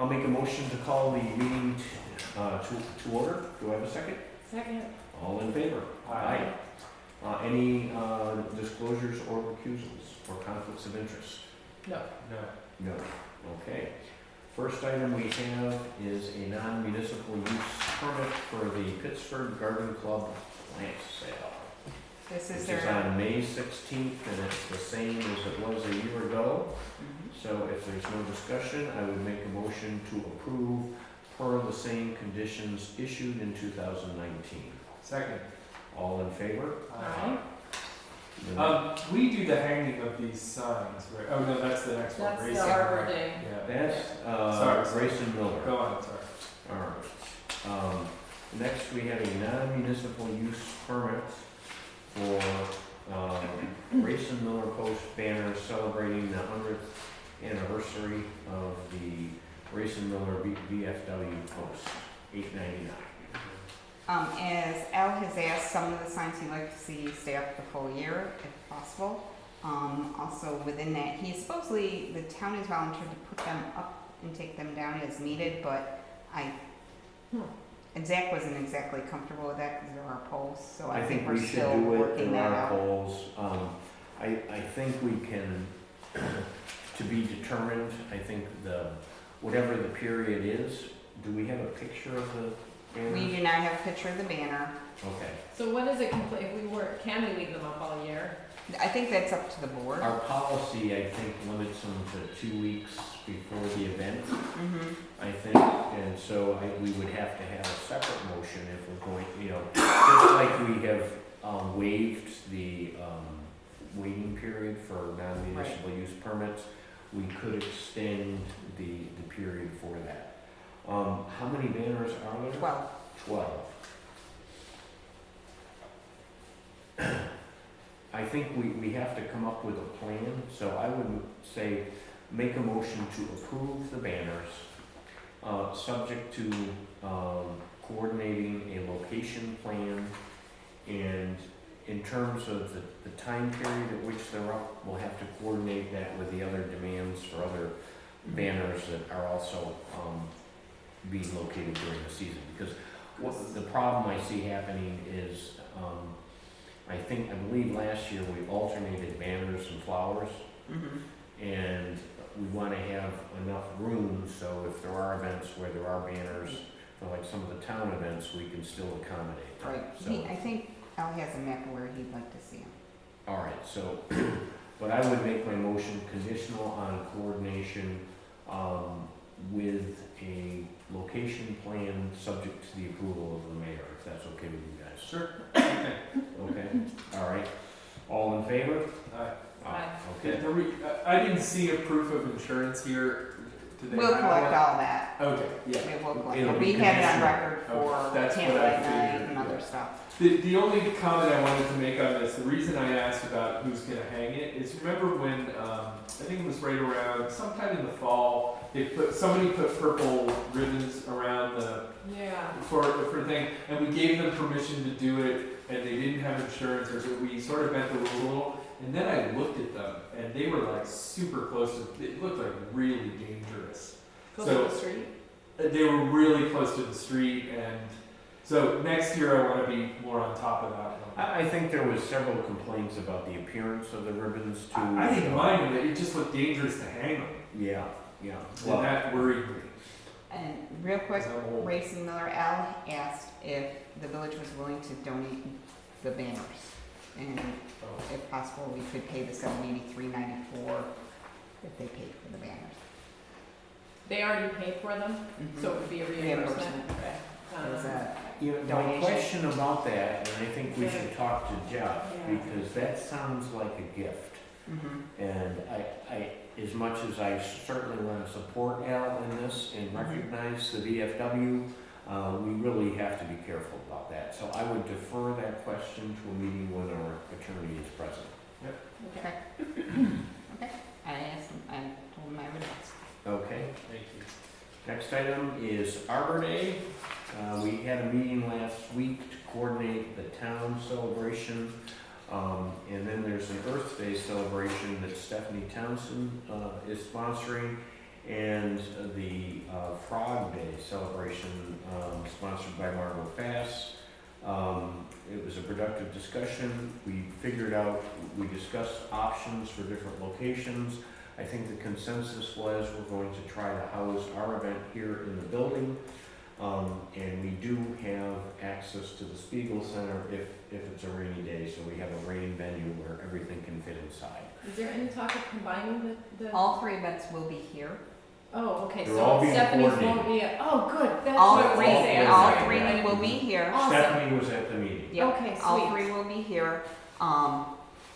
I'll make a motion to call the meeting to order. Do I have a second? Second. All in favor? Aye. Any disclosures or recusals or conflicts of interest? No. No. Okay. First item we have is a non-municipal use permit for the Pittsburgh Garden Club plant sale. This is Which is their, on May 16th, and it's the same as it was a year ago. So if there's no discussion, I would make a motion to approve per the same conditions issued in 2019. Second. All in favor? Aye. We do the hanging of these signs, right? Oh, no, that's the next one. That's the Racing. Arbor Day. Yeah. That's Sorry. Grayson Miller. Go on, sorry. All right. Next, we have a non-municipal use permit for Grayson Miller Post banner celebrating the 100th anniversary of the Grayson Miller VFW Post, $8.99. as Al has asked, some of the signs he'd like to see stay up the full year, if possible. Also within that, supposedly, the town has volunteered to put them up and take them down as needed, but and Zach wasn't exactly comfortable with that because there are poles, so I think we're we should still do it. working There that are out. polls. I think we can, to be determined, I think whatever the period is, do we have a picture of the banner? We do not have a picture of the banner. Okay. So when is it complete, if we were, can we leave them up all year? I think that's up to the board. Our policy, I think, limits them to 2 weeks before the event, I think, and so we would have to have a separate motion if we're going, just like we have waived the waiting period for non-municipal use permits, we could extend the period for that. How many banners are there? 12. 12. I think we have to come up with a plan, so I would say make a motion to approve the banners, subject to coordinating a location plan, and in terms of the time period at which they're up, we'll have to coordinate that with the other demands for other banners that are also being located during the season. Because the problem I see happening is, I believe last year we alternated banners and flowers, and we want to have enough room so if there are events where there are banners, for like some of the town events, we can still accommodate them. Right. So, I think Al has a map of where he'd like to see them. all right, so, but I would make my motion conditional on coordination with a location plan subject to the approval of the mayor, if that's okay with you guys. Sure. Okay, all right. All in favor? Aye. Okay. I didn't see a proof of insurance here. Do they We'll have collect one? all that. Okay, yeah. We will collect It'll it. be We have it on conditional. record for Okay, that's what Candlelight I Night figured, and other yeah. stuff. The only comment I wanted to make on this, the reason I asked about who's gonna hang it is remember when, I think it was right around, sometime in the fall, somebody put purple ribbons around the, Yeah. for thing, and we gave them permission to do it, and they didn't have insurance, or so we sort of bent the rules a little, and then I looked at them, and they were like super close to, it looked like really dangerous. Close So- to the street? They were really close to the street, and so next year I wanna be more on top of that. I think there was several complaints about the appearance of the ribbons too. I didn't mind it, it just looked dangerous to hang them, Yeah, yeah. and that worried me. And real quick, 'Cause I'm old. Racing Miller Al asked if the village was willing to donate the banners. And Oh. if possible, we could pay the $783.94 if they paid for the banners. They already paid for them, so it would be a reimbursement. Okay. There's a My donation. question about that, and I think we should talk to Jeff, Yeah. because that sounds like a gift. And I, as much as I certainly want to support Al in this and recognize the VFW, we really have to be careful about that. So I would defer that question to a meeting when our attorney is present. Okay. Okay. I asked him, I told him I would ask. Okay. Thank you. Next item is Arbor Day. We had a meeting last week to coordinate the town celebration. And then there's an Earth Day celebration that Stephanie Townsend is sponsoring. And the Dog Day celebration, sponsored by Margot Fass. It was a productive discussion. We figured out, we discussed options for different locations. I think the consensus was we're going to try to house our event here in the building. And we do have access to the Spiegel Center if it's a rainy day, so we have a rain venue where everything can fit inside. Is there any talk of combining the? All 3 events will be here. Oh, okay, They're all so being Stephanie's won't coordinated. be at, oh, good, that's All what I was three, gonna say, I'm all sorry. 3 I will didn't- be here. Awesome. Stephanie was at the meeting. Yep. Okay, All sweet. 3 will be here.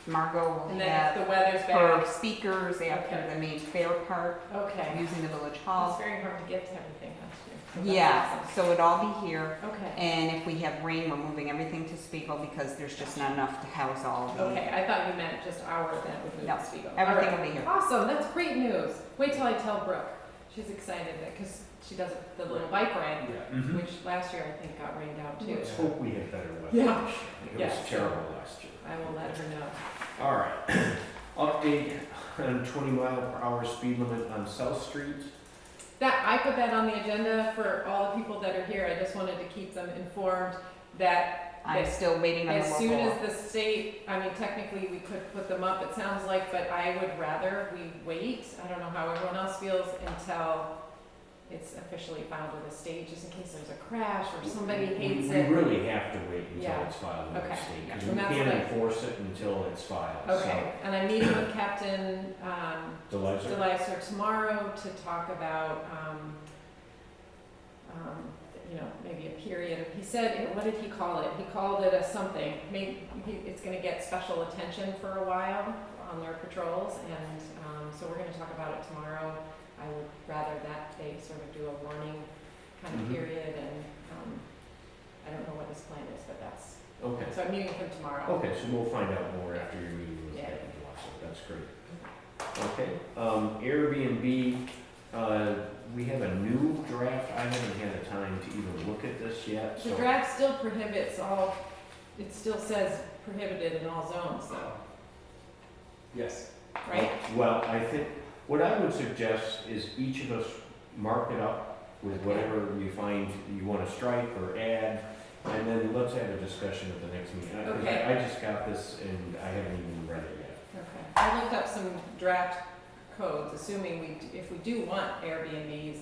Margot will And then if have the weather's her bad, speakers after Okay. the main fair part okay. using the village It's hall. very hard to get to everything, that's true. So that's Yeah, awesome. so it'll all be here. Okay, And if we have rain, we're moving everything to Spiegel because there's just not enough to house all of them. okay, I thought you meant just our event would move No, to Spiegel. everything All right. will be here. Awesome, that's great news. Wait till I tell Brooke. She's excited because she does the little bike ride, Yeah. Mhm. which last year I think got rained out too. Let's hope we had better weather. Yeah. It was Yes. terrible last year. I will let her know. All right. Update on 20-mile-per-hour speed limit on South Street. I put that on the agenda for all the people that are here. I just wanted to keep them informed that I'm still waiting on the as soon local. as the state, I mean, technically we could put them up, it sounds like, but I would rather we wait. I don't know how everyone else feels until it's officially filed with the state, just in case there's a crash or somebody hates We it. really have to wait until Yeah. it's filed with the Okay. state, because And we that's can't what I- enforce it until it's filed. Okay, and I'm meeting with Captain, So, Deliza? Delicer tomorrow to talk about, you know, maybe a period. He said, what did he call it? He called it a something. Maybe it's gonna get special attention for a while on their patrols, and, so we're gonna talk about it tomorrow. I would rather that they sort of do a warning kind of Mhm. period, and, I don't know what his plan is, but that's, Okay. so I'm meeting with him tomorrow. Okay, so we'll find out more after your meeting with Yeah. Captain Deliza. That's great. Okay, Airbnb, we have a new draft. I haven't had a time to even look at this yet, The so. draft still prohibits all, it still says prohibited in all zones though, Yes. right? Well, I think, what I would suggest is each of us mark it up with whatever you find you want to strike or add, and then let's have a discussion at the next meeting. 'Cause Okay. I just got this and I haven't even read it yet. Okay. I looked up some draft codes, assuming if we do want Airbnbs,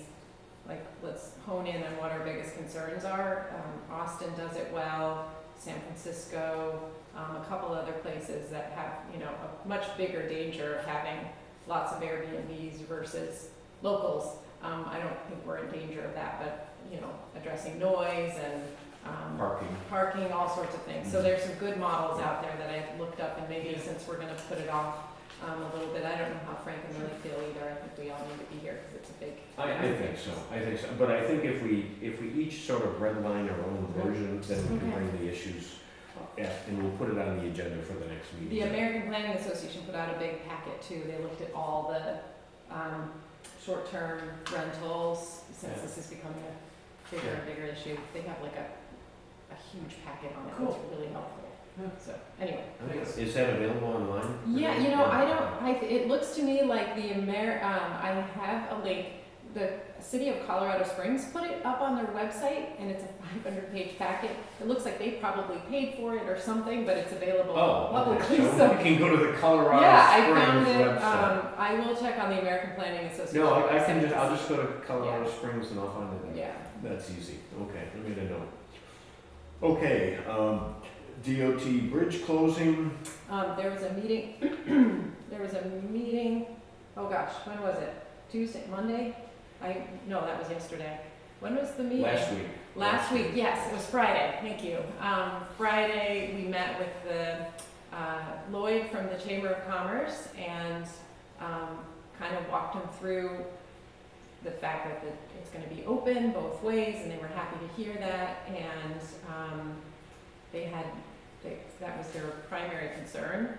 like, let's hone in on what our biggest concerns are. Austin does it well, San Francisco, a couple other places that have, you know, a much bigger danger of having lots of Airbnbs versus locals. I don't think we're in danger of that, but, you know, addressing noise and, parking, all sorts of things. So there's some good models out there that I've looked up, and maybe since we're gonna put it off, a little bit, I don't know how Frank and really feel either. I think we all need to be here, because it's a big. I think so, but I think if we each sort of redline our own version, then we can Okay. bring the issues, and we'll put it on the agenda for the next meeting. The American Planning Association put out a big packet too. They looked at all the, short-term rentals, since Yeah. this is becoming a bigger and bigger issue. They have like a huge packet on it, Cool. that's really helpful. Yeah. So, anyway. Is that available online? Yeah, you know, it looks to me like I have a link, the city of Colorado Springs put it up on their website, and it's a 500-page packet. It looks like they probably paid for it or something, but it's available Oh, publicly, okay, so we can go to the Colorado yeah, I found Springs it, website. I will check on the American Planning Association. No, I'll website. just go to Colorado Springs and I'll find it there. Yeah, That's easy, okay, let me know. Okay, DOT bridge closing, there was a meeting, oh gosh, when was it? Tuesday, Monday? No, that was yesterday. When was the meeting? last week. Last week, yes, it was Friday, thank you. Friday, we met with the, Lloyd from the Chamber of Commerce and, kind of walked him through the fact that it's gonna be open both ways, and they were happy to hear that, and, that was their primary concern,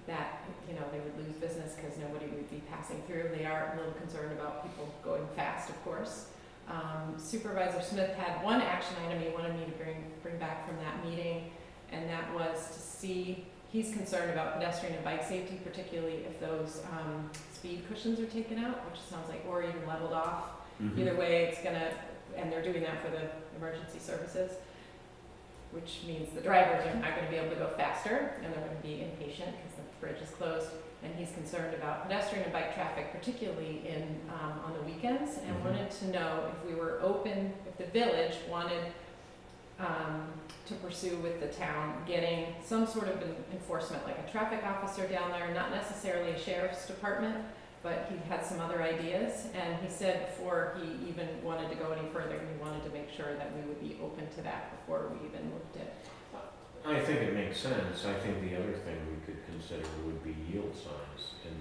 that, you know, they would lose business because nobody would be passing through. They are a little concerned about people going fast, of course. Supervisor Smith had one action item he wanted me to bring back from that meeting, and that was to see, he's concerned about pedestrian and bike safety, particularly if those speed cushions are taken out, which sounds like, or even leveled off. Mhm. Either way, it's gonna, and they're doing that for the emergency services, which means the drivers are not gonna be able to go faster, and they're gonna be impatient because the bridge is closed. And he's concerned about pedestrian and bike traffic, particularly on the weekends, and Mhm. wanted to know if we were open, if the village wanted to pursue with the town, getting some sort of enforcement, like a traffic officer down there, not necessarily a sheriff's department, but he had some other ideas, and he said before he even wanted to go any further, he wanted to make sure that we would be open to that before we even looked at. I think it makes sense. I think the other thing we could consider would be yield signs in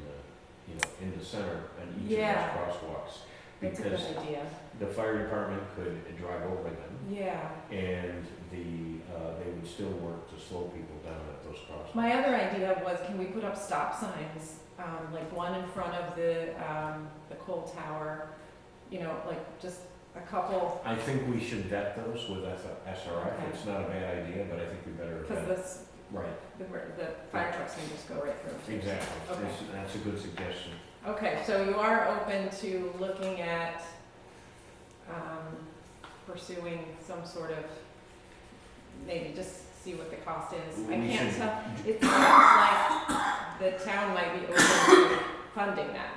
in the center on each Yeah. of those crosswalks. That's a Because good idea. the fire department could drive over them, Yeah. and they would still work to slow people down at those crosswalks. My other idea was, can we put up stop signs, like one in front of the Cole Tower, like just a couple, I think we should vet those with SRF. Okay. It's not a bad idea, but I think we better because vet. this, Right, the fire trucks can just go right through. exactly. Okay. That's a good suggestion. Okay, so you are open to looking at, pursuing some sort of, maybe just see what the cost is. I We can't should- tell, it sounds like the town might be open to funding that.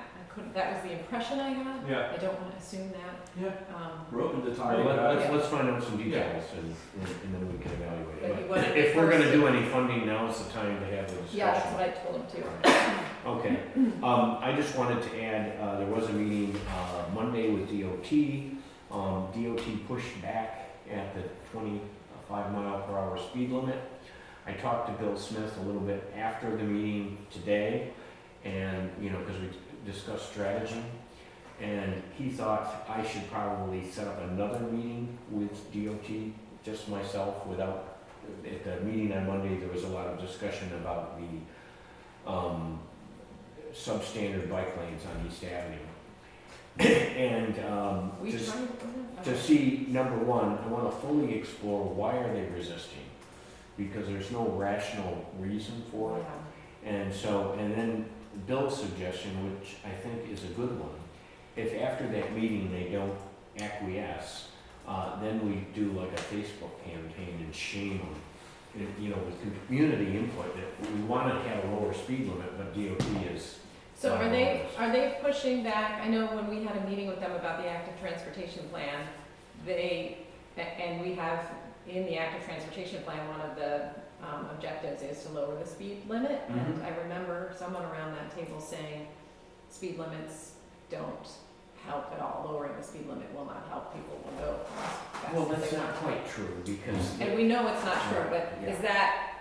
That was the impression I got. Yeah. I don't want to assume that. Yeah. Um, We're open to All talking right, about it. Yeah. let's find out some details and then we can evaluate But it. you wanna If we're gonna first- do any funding, now's the time to have the discussion. Yeah, that's what I told him too. Okay, I just wanted to add, there was a meeting, Monday with DOT. DOT pushed back at the 25 mile per hour speed limit. I talked to Bill Smith a little bit after the meeting today, and, because we discussed strategy, and he thought I should probably set up another meeting with DOT, just myself, without, at the meeting on Monday, there was a lot of discussion about the, substandard bike lanes on East Avenue. And We just trying to see, number one, I want to fully explore why are they resisting? Because there's no rational reason for it. And then Bill's suggestion, which I think is a good one, if after that meeting they don't acquiesce, then we do like a Facebook campaign and shame them. With community input, that we want to have a lower speed limit, but DOT is. So are they pushing back? I know when we had a meeting with them about the active transportation plan, and we have in the active transportation plan, one of the objectives is to lower the speed limit. And Mhm. I remember someone around that table saying speed limits don't help at all. Lowering the speed limit will not help people go as fast Well, as that's they not want. quite true, because And we know it's not true, but Yeah. is that,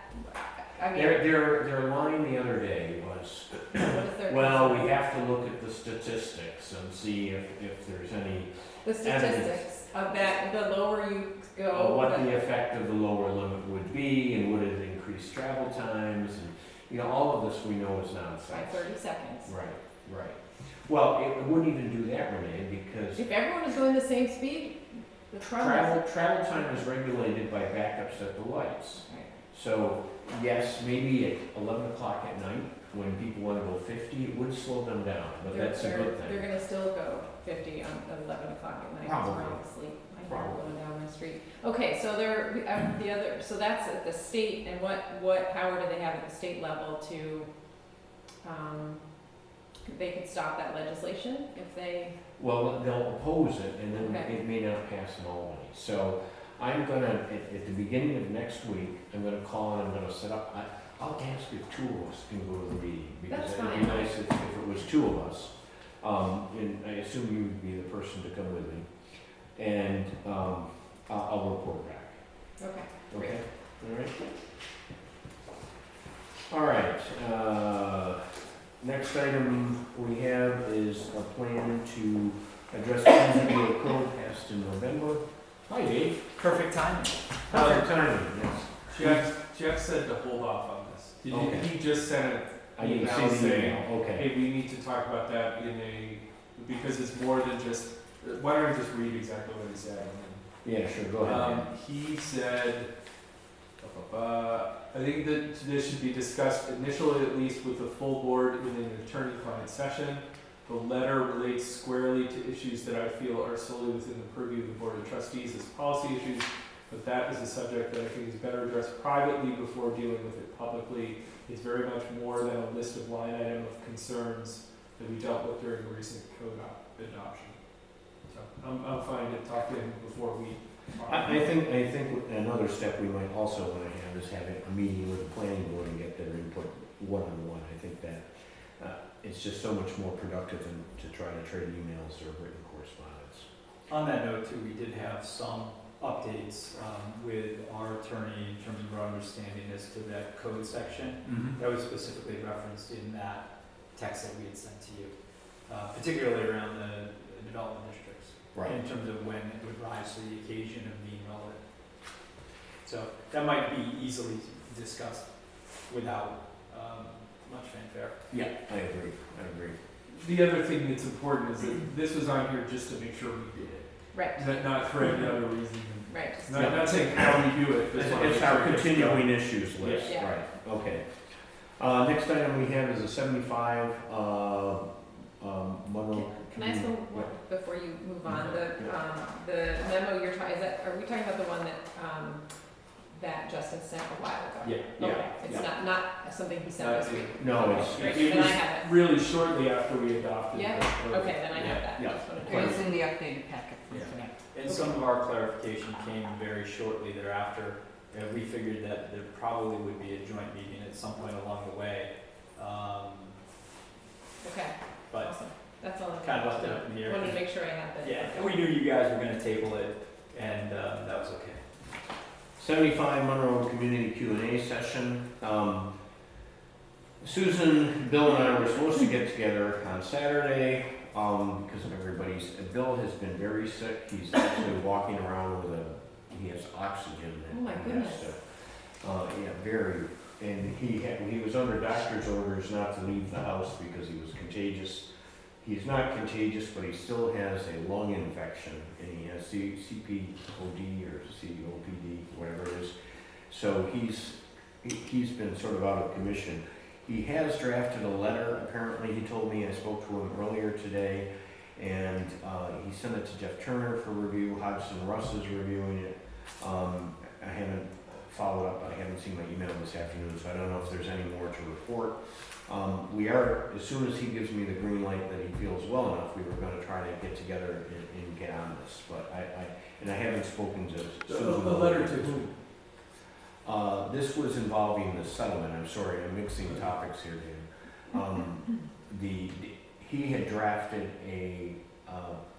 I mean, their line the other day was, what is their well, concern? we have to look at the statistics and see if there's any, The statistics of that, the lower you go, what the- the effect of the lower limit would be, and would it increase travel times, and, all of this we know is by nonsense. 30 seconds. Right. Well, it wouldn't even do that, Renee, because If everyone is going the same speed, the trouble. travel time is regulated by backups at the lights. Right. So, yes, maybe at 11 o'clock at night, when people want to go 50, it would slow them down, but that's a good They're thing. gonna still go 50 on 11 o'clock at night, because we're Probably. all asleep. I hear Probably. going down the street. Okay, so so that's at the state, and what power do they have at the state level to, they could stop that legislation if they, Well, they'll oppose it, and then Okay. it may not pass in Albany. So I'm gonna, at the beginning of next week, I'm gonna call and I'm gonna set up, I'll ask if two of us can go to the meeting, because That's it'd be fine. nice if it was two of us. And I assume you would be the person to come with me, and I'll report back. okay. Okay, all right. Next item we have is a plan to address the NZBA code passed in November. Hi, Dave. Perfect timing. Perfect timing, yes. Jeff said to hold off on this. Okay. He just sent it. I didn't Email see the saying, email, okay. Hey, we need to talk about that because it's more than just, why don't I just read exactly what he said? Yeah, sure, go ahead. He said, I think that this should be discussed initially, at least with the full board within an attorney-client session. The letter relates squarely to issues that I feel are solely within the purview of the Board of Trustees as policy issues, but that is a subject that I think is better addressed privately before dealing with it publicly. It's very much more than a list of line item of concerns that we dealt with during the recent code adoption. So I'm fine to talk to him before we talk. I think another step we might also want to have is having a meeting with the planning board and get their input one-on-one. I think that it's just so much more productive than to try to trade emails or written correspondence. On that note too, we did have some updates with our attorney in terms of our understanding as to that code section that was specifically referenced in that text that we had sent to you, particularly around the development districts, in terms of when it would rise to the occasion of being relevant. So that might be easily discussed without much fanfare. Yeah, I agree. The other thing that's important is that this was on here just to make sure we did it, Right, not for any other reason. right. Not saying how we do it. just wanna It's make our sure it gets continuing issues list, Yeah. right, okay. Next item we have is a 75, Monroe. Can I ask one, before you move on, the memo you're talking, are we talking about the one that, that Justin sent a while ago? Yeah. Okay, it's not something he sent this week? No, Okay, it's, great, it then I was have really shortly after we adopted. Yeah, the code. okay, then I have that. Yeah. Just wanted to- It was in the updated packet from Yeah. today. And some of our clarification came very shortly thereafter. We figured that there probably would be a joint meeting at some point along the way. Okay, But awesome, that's all I kind of left it wanted up in the to air. wanted to make sure I had that. Yeah, and we knew you guys were gonna table it, and that was okay. 75 Monroe Community Q&A session. Susan, Bill and I were supposed to get together on Saturday because Bill has been very sick. He's actually walking around with he has oxygen. Oh my he has goodness. to- yeah, very. And he was under doctor's orders not to leave the house because he was contagious. He's not contagious, but he still has a lung infection, and he has CPOD or COPD, whatever it is. So he's been sort of out of commission. He has drafted a letter, apparently. He told me, I spoke to him earlier today, and he sent it to Jeff Turner for review. Hodgson Russ is reviewing it. I haven't followed up. I haven't seen my email this afternoon, so I don't know if there's any more to report. We are, as soon as he gives me the green light that he feels well enough, we were going to try to get together and get on this. But I haven't spoken to Susan. The letter to whom? This was involving the settlement. I'm sorry, I'm mixing topics here, Dan. He had drafted a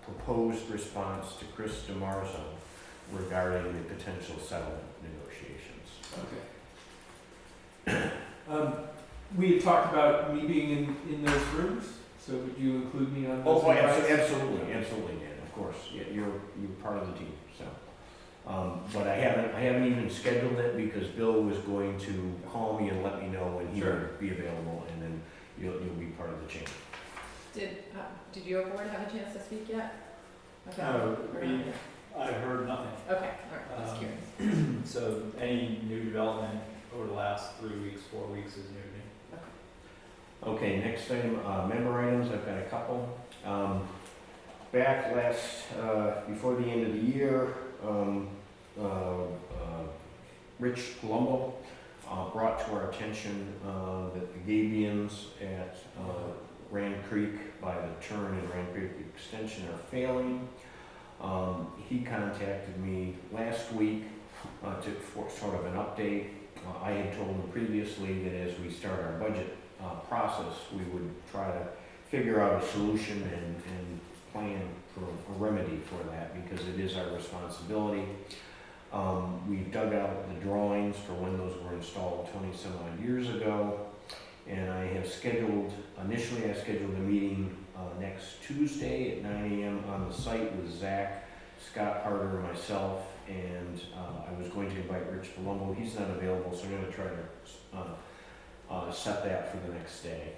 proposed response to Chris DeMarzo regarding the potential settlement negotiations. Okay. We had talked about me being in those rooms, so would you include me on those? Absolutely, Dan. Of course, yeah, you're part of the team. So, but I haven't even scheduled it because Bill was going to call me and let me know when he would be available, and then you'll be part of the change. Did your board have a chance to speak yet? Okay. No, Or not yet? I've heard nothing. Okay, all right, just curious. So any new development over the last 3 weeks, 4 weeks is new to me. Okay, next item, member items. I've got a couple. Back before the end of the year, Rich Palumbo brought to our attention that the gabions at Rand Creek by the turn in Rand Creek Extension are failing. He contacted me last week for sort of an update. I had told him previously that as we start our budget process, we would try to figure out a solution and plan for a remedy for that because it is our responsibility. We've dug out the drawings for when those were installed 20 some odd years ago, and I have initially I scheduled a meeting next Tuesday at 9 a.m. on the site with Zach, Scott Harder, myself, and I was going to invite Rich Palumbo. He's not available, so I'm going to try to set that for the next day.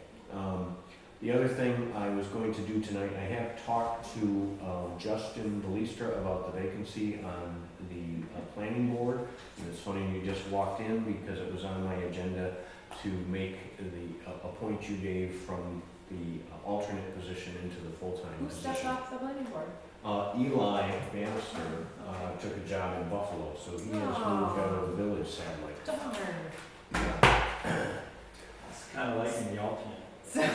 The other thing I was going to do tonight, I have talked to Justin Ballestra about the vacancy on the planning board. And it's funny you just walked in because it was on my agenda to appoint you, Dave, from the alternate position into the full-time Who position. stepped off the planning board? Eli Bannister took a job in Buffalo, so he has moved out of the village sadly. Darn. It's kind of like in the alternate. So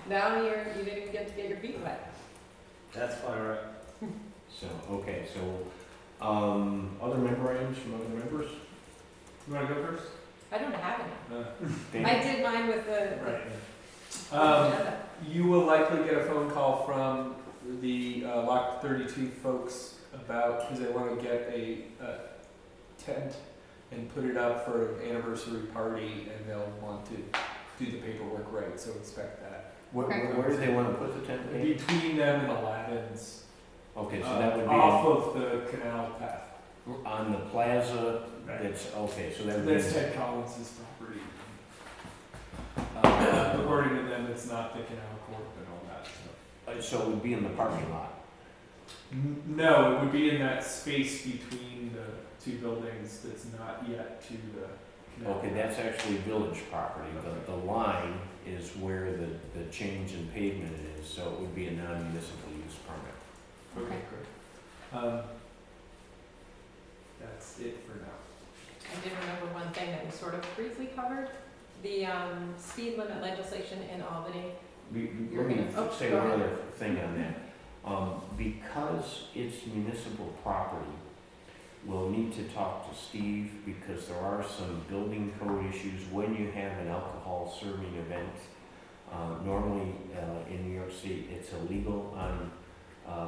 now you didn't even get to get your feet wet. That's quite all right. So, okay, so, other member items from other members? You wanna go first? I don't have any. Dan? I did mine with the agenda. You will likely get a phone call from the Lock 32 folks about, because they want to get a tent and put it up for an anniversary party, and they'll want to do the paperwork right, so expect that. Where do they wanna put the tent? Dan? Between them and Aladdin's, Okay, so that would be off of the canal path. on the plaza, that's, okay, so that would be. That's Ted Collins's property. According to them, it's not the canal court and all that stuff. So it would be in the parking lot. No, it would be in that space between the two buildings that's not yet to the canal. Okay, that's actually village property. The line is where the change in pavement is, so it would be a non-municipal use permit. Okay, great. That's it for now. I did remember one thing that we sort of briefly covered, the speed limit legislation in Albany. Let me Oh, say go one ahead. other thing on that. Because it's municipal property, we'll need to talk to Steve because there are some building code issues when you have an alcohol serving event. Normally, in New York State, it's illegal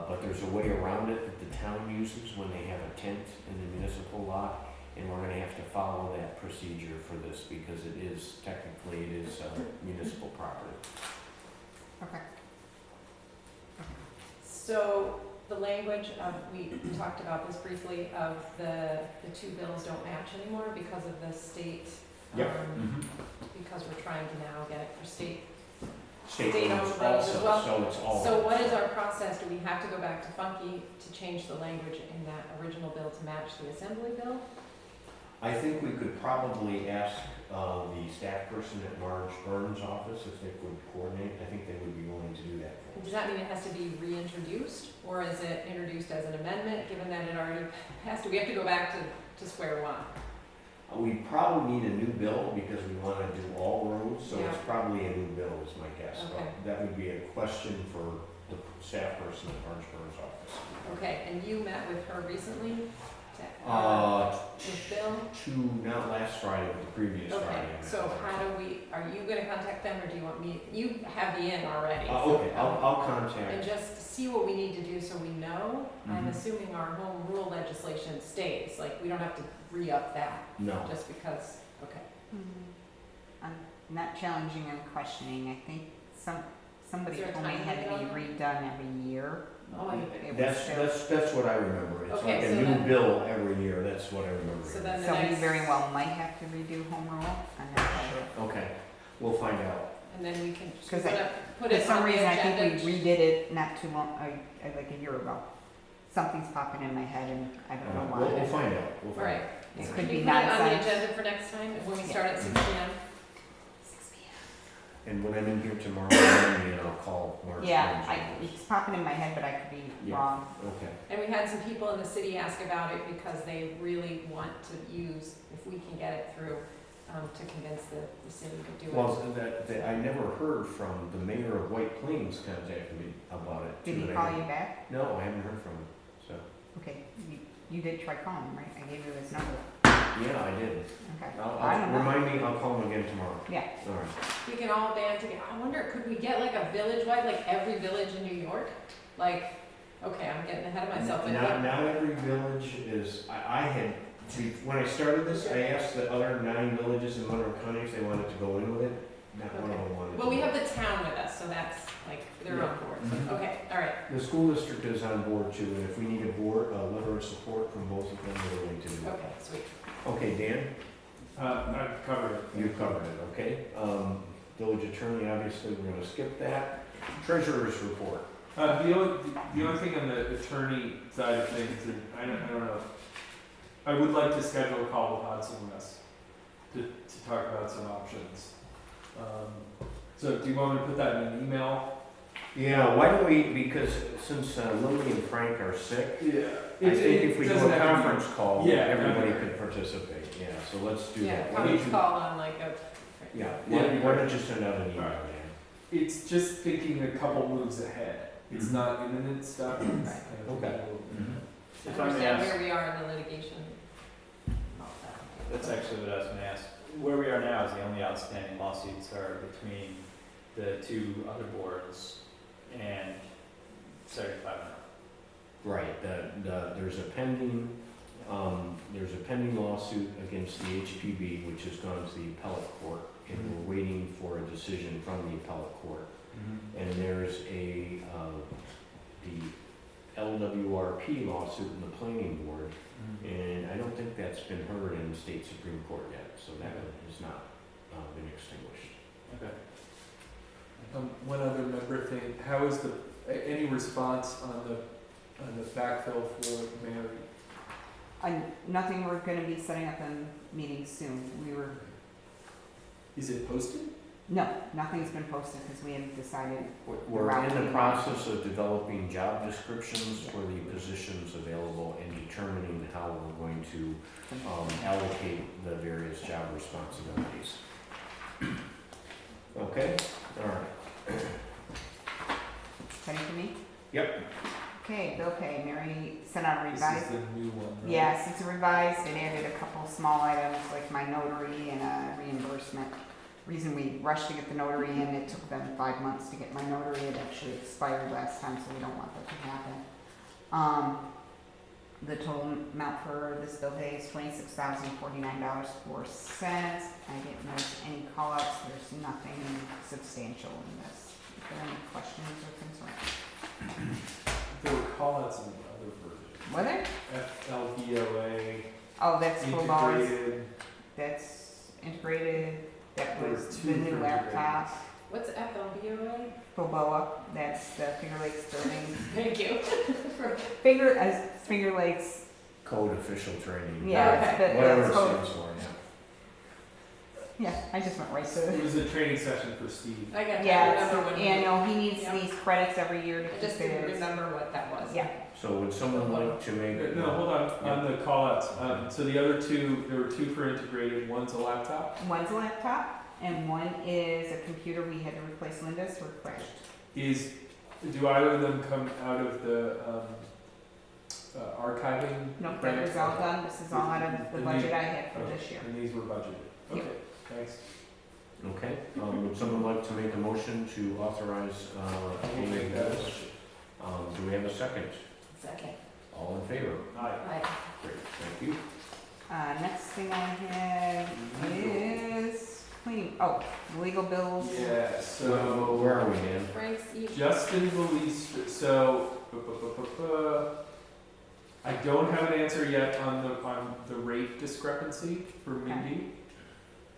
but there's a way around it that the town uses when they have a tent in the municipal lot, and we're gonna have to follow that procedure for this because it is municipal property. Okay. So the language of, we talked about this briefly, of the two bills don't match anymore because of the state. Yep. Because we're trying to now get it for state. State State-owned roads roads as also, well. so it's all. So what is our process? Do we have to go back to Funky to change the language in that original bill to match the assembly bill? I think we could probably ask the staff person at Marge Burns' office if they could coordinate. I think they would be willing to do that for us. Does that mean it has to be reintroduced, or is it introduced as an amendment, given that it already passed? Do we have to go back to square one? We probably need a new bill because we want to do all roads, so it's Yeah. probably a new bill is my guess. Okay. But that would be a question for the staff person at Marge Burns' office. Okay, and you met with her recently? With Bill? Not last Friday, but the previous Friday. Okay, I met so with her. how do we, are you gonna contact them, or do you want me, you have the in already? Okay, so, I'll And contact. just see what we need to do so we know. I'm Mhm. assuming our home rule legislation stays, like, we don't have to re-up that, No. just because, okay. I'm not challenging or questioning. I think somebody Is there a told me it had to timeline on be redone every year. Oh, I- It was still- That's what I remember. It's Okay, like a so new then- bill every year. That's what I remember. So then the So we next, very well might have to redo home rule. I'm not sure. Okay, we'll find out. and then we can just 'Cause put I- it For on the some reason, I think agenda. we redid it not too long, like a year ago. Something's popping in my head and I don't know We'll why. find out. We'll All find right, out. It so could can be you put it on the nonsense. agenda for next time, when we Yeah. start at 6 p.m.? And when I'm in here tomorrow morning, I'll call Marge. Yeah, Burns. it's popping in my head, but I could be Yeah. wrong. Okay. And we had some people in the city ask about it because they really want to use, if we can get it through, to convince the city to do it. Well, I never heard from the mayor of White Plains contacted me about it. Did too, he and call you back? No, I haven't heard from him, so. Okay, you did try calling, right? I gave you his number. Yeah, I did. Okay. I'll don't know. remind me, I'll call him again tomorrow. Yeah. All right. We can all band together. I wonder, could we get like a village-wide, like every village in New York? Like, okay, I'm getting ahead of myself, but Not every village is, I had, when I started this, I asked the other 9 villages in Monroe County if they wanted to go in with it. Not one of them wanted to. well, we have the town with us, so that's, like, they're on board. Mhm. Okay, all right, The school district is on board too, and if we need a letter of support from both of them, we're willing to do it. okay, sweet. Okay, Dan, I've covered it. you've covered it, okay? Village attorney, obviously, we're gonna skip that. Treasurer's report. The only thing on the attorney side of things, and I don't know. I would like to schedule a call with Hudson West to talk about some options. So do you want me to put that in an email? Yeah, why don't we, because since Lily and Frank are sick, Yeah. I think if we do doesn't a have to be- conference call, Yeah, everybody yeah. could participate, yeah, so let's do Yeah, that. Why don't conference you- call on like a. Yeah, Yeah, why don't you send out an email, Alright. Dan? It's just thinking a couple moves ahead. It's Mhm. not imminent stuff. It's Right. kind of Okay. If I may Understand ask, where we are in the litigation. that's actually what I was gonna ask. Where we are now is the only outstanding lawsuits are between the two other boards and 7500. Right, there's a pending lawsuit against the HPB, which has gone to the appellate court, and we're waiting for a decision from the appellate court. And there's the LWRP lawsuit in the planning board, and I don't think that's been heard in the state Supreme Court yet, so that has not been extinguished. Okay. One other member thing, how is any response on the backfill for Mary? Nothing, we're gonna be setting up a meeting soon. Is it posted? No, nothing's been posted because we haven't decided. We're in the process of developing job descriptions for the positions available and determining how we're going to allocate the various job responsibilities. Okay, all right. Ready for me? Yep. Okay, bill pay. Mary sent out a This revised. is the new one, right? Yes, it's a revised. It added a couple small items like my notary and a reimbursement. Reason we rushed to get the notary in, it took them 5 months to get my notary. It actually expired last time, so we don't want that to happen. The total amount for this bill pay is $26,049.04. I didn't notice any call-outs. There's nothing substantial in this. If there are any questions or concerns? There were callouts in the other version. Were there? FLVOA, Oh, that's full bars. integrated. That's integrated. That There was were the two new for laptop. What's FLBOA? Balboa. That's the Finger Lakes building. Thank you. Finger Lakes. Code official training. Yeah, Okay. Whatever that's it code. stands for, yeah. Yeah, I just went right to It it. was a training session for Steve. I got, I Yeah, it's remember the when. annual. He needs Yeah. these credits every year to I just keep didn't his. remember what that was. Yeah. So would someone like to make? No, hold on the callouts. So the other two, there were two for integrated. One's a laptop. One's a laptop and one is a computer we had to replace Linda's or crashed. Do either of them come out of the archiving? Nope, grant? that was all done. This is all out of the And budget these- I had for okay, this year. And these were budgeted. Yep. Okay, thanks. Okay, would someone like to make a motion to authorize, I will payment make of that bills? motion. Do we have a second? Second. All in favor? Aye. Great, thank you. Next thing I have is cleaning. Oh, legal bills. Yeah, so. Where are we, Dan? Frank's email. Justin Valise, so, I don't have an answer yet on the rate discrepancy for Mindy.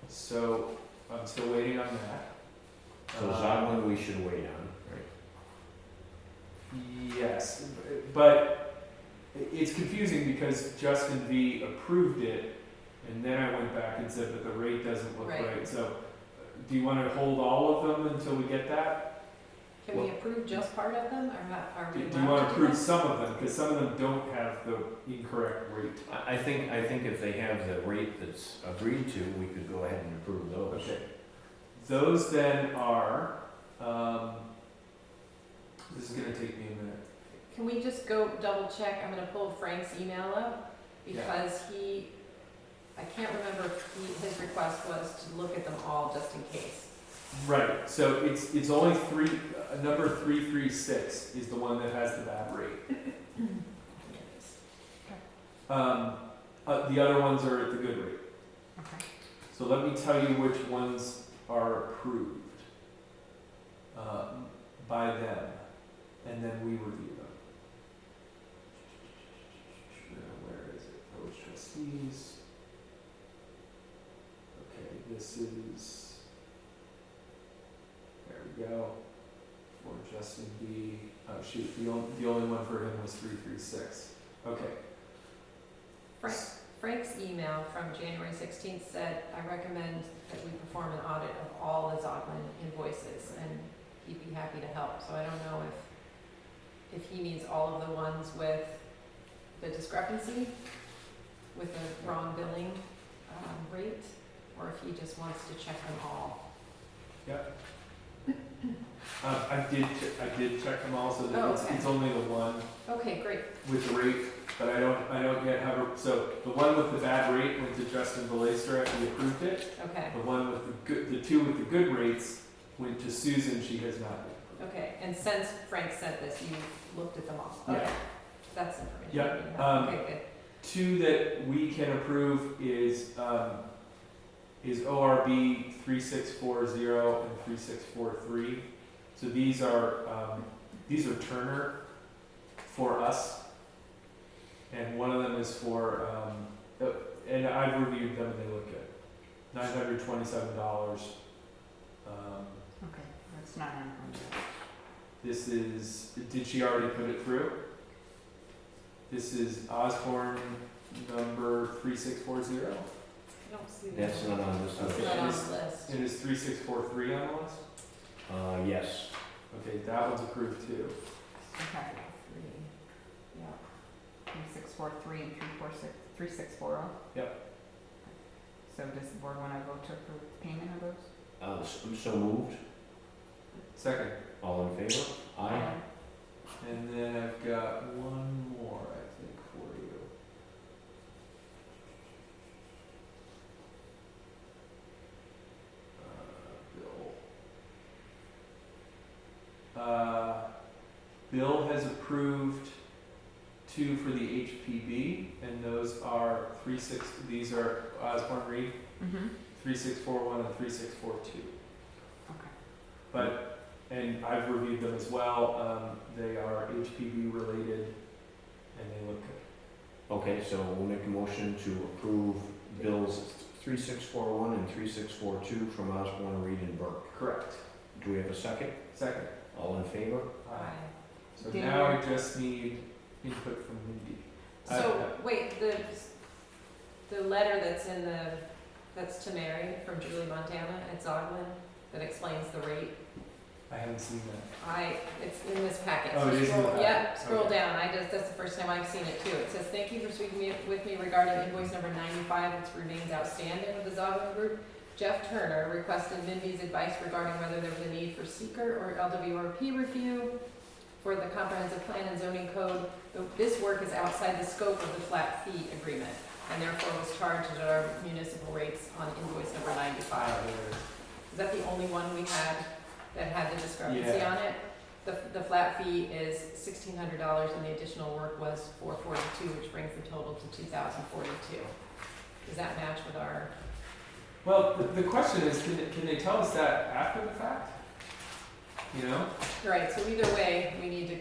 So, I'm still waiting on that. So Zoglin, we should wait on, right? Yes, but it's confusing because Justin V approved it, and then I went back and said, but the rate doesn't look Right. right. So, do you want to hold all of them until we get that? Can we approve just part of them, or not, are we Do you allowed want to to do approve that? some of them, because some of them don't have the incorrect rate? I think if they have the rate that's agreed to, we could go ahead and approve those. Okay. Those then are, this is gonna take me a minute. Can we just go double check, I'm gonna pull Frank's email up, Yeah. because I can't remember if his request was to look at them all just in case. Right, so it's only number 336 is the one that has the bad rate. The other ones are at the good rate. Okay. So let me tell you which ones are approved by them, and then we review them. Where is it? Village trustees. Okay, this is, there we go, for Justin B. Oh shoot, the only one for him was 336. Okay. Frank's email from January 16th said, I recommend that we perform an audit of all the Zoglin invoices, and he'd be happy to help. So I don't know if he means all of the ones with the discrepancy, with the wrong billing rate, or if he just wants to check them all. Yep. I did check them all, so that Oh, okay. it's only the one Okay, great. with the rate, but I don't yet have a, so the one with the bad rate went to Justin Belaster after we approved it. Okay, The one with the two with the good rates went to Susan, she has not yet approved. okay. And since Frank said this, you looked at them all? Yeah. Okay. That's information. Yeah, we need to know. Okay, good. Two that we can approve is ORB 3640 and 3643. So these are Turner for us, and one of them is for and I've reviewed them and they look good. $927. Okay, that's not on her. This is, did she already put it through? This is Osborne number 3640. I don't see that. That's not on this It's list. not on the list. It is 3643 on the list? Yes. Okay, that one's approved too. Okay, Three. Yeah. 3643 and 3640. Yep. So does the board want to vote to approve payment of those? So moved. Second. All in favor? Aye. And then I've got one more, I think, for you. Bill has approved two for the HPB, and those are these are Osborne Reed, Mm-hmm. 3641 and 3642. Okay. But, and I've reviewed them as well, they are HPV related, and they look good. Okay, so we'll make a motion to approve bills 3641 and 3642 from Osborne, Reed, and Burke. Correct. Do we have a second? Second. All in favor? Aye. So Did now you- I just need input from Mindy. So, wait, the letter that's to Mary from Julie Montana at Zoglin that explains the rate, I haven't seen that. it's in this packet. Oh, So it is in the scroll- packet. Yeah, scroll Okay. down, that's the first time I've seen it too. It says, thank you for speaking with me regarding invoice number 95, which remains outstanding with the Zoglin Group. Jeff Turner requested Mindy's advice regarding whether there was a need for seeker or LWRP review for the comprehensive plan and zoning code. This work is outside the scope of the flat fee agreement, and therefore was charged at our municipal rates on invoice number 95. There it is. Is that the only one we had that had the discrepancy Yeah. on it? The flat fee is $1,600 and the additional work was $442, which brings the total to $2,042. Does that match with our, Well, the question is, can they tell us that after the fact? You know? right, so either way, we need to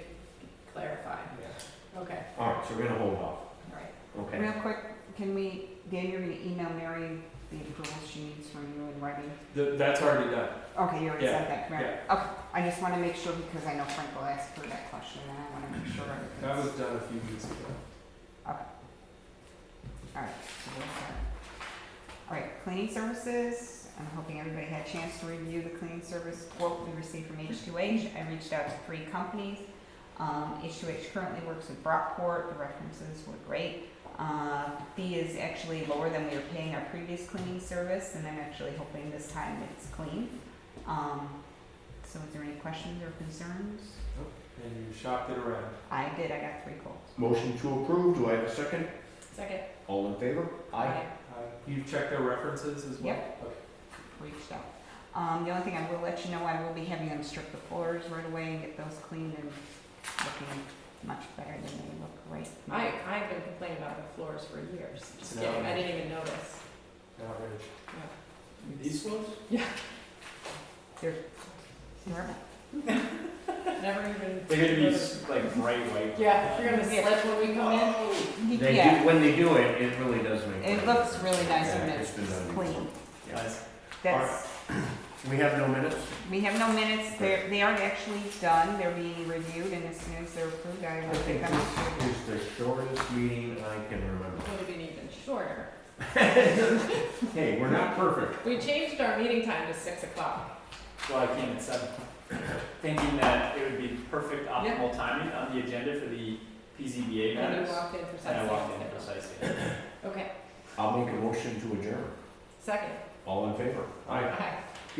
clarify. Yeah. Okay, All right, so we're gonna hold off. all right. Okay. Real quick, Dan, you're going to email Mary the approvals she needs from you in writing? That's already done. Okay, you already Yeah, sent that to Mary? Okay, I just want to make sure because I know Frank will ask her that question and I want to make sure everything's. That was done a few weeks ago. Okay. All right, so there's that. All right, cleaning services. I'm hoping everybody had a chance to review the cleaning service quote we received from H2H. I reached out to 3 companies. H2H currently works with Brockport. The references were great. Fee is actually lower than we were paying our previous cleaning service, and I'm actually hoping this time it's clean. So is there any questions or concerns? And you shopped it around. I did, I got 3 quotes. Motion to approve, do I have a second? Second. All in favor? You've checked their references as well? Yep. Okay. Reached out. The only thing I will let you know, I will be having them strip the floors right away and get those cleaned and looking much better than they look right now. I've been complaining about the floors for years. Just No. kidding, I didn't even notice. Outrage. These ones? Normal. Never even. They're gonna be like bright white. Yeah, you're gonna slip when we come in. They Yeah, do, when they do it, it really does make. it looks really nice Yeah, when it's it's been done clean. Nice. That's, We have no minutes? we have no minutes, they are actually done, they're being reviewed, and as soon as they're approved, I I will think take them. this is the shortest meeting I can remember. Would have been even shorter. Hey, we're not perfect. We changed our meeting time to 6 o'clock. Well, I came at 7, thinking that it would be perfect optimal timing on the agenda for the PZBA And matters. you walked in precisely. And I walked in precisely. Okay, I'll make a motion to adjourn. second. All in favor? Aye. Aye.